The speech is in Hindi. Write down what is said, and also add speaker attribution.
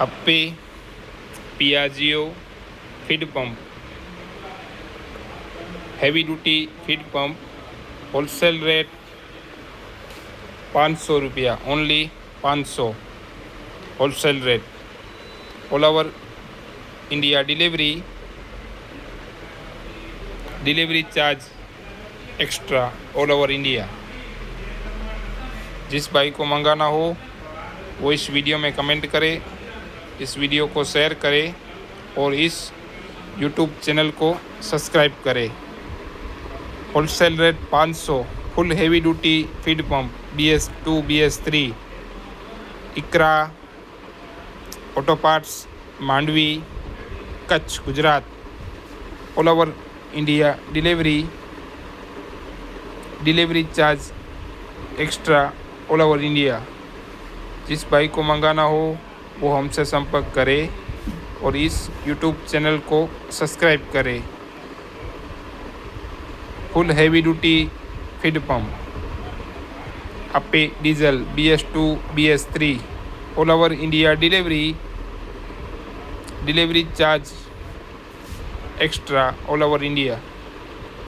Speaker 1: Appe Piaggio feed pump, heavy duty feed pump, wholesale rate 500 रुपया, only 500 wholesale rate, all over India delivery charge extra all over India. जिस भाई को मंगाना हो वो इस वीडियो में कमेंट करे, इस वीडियो को शेयर करे और इस यूट्यूब चैनल को सब्सक्राइब करे। Wholesale rate 500, full heavy duty feed pump BS2 BS3, Iqra auto parts, Mandvi, Kutch, Gujarat, all over India delivery charge extra all over India. जिस भाई को मंगाना हो वो हमसे संपर्क करे और इस यूट्यूब चैनल को सब्सक्राइब करे। Full heavy duty feed pump, appe diesel BS2 BS3, all over India delivery charge extra all over India.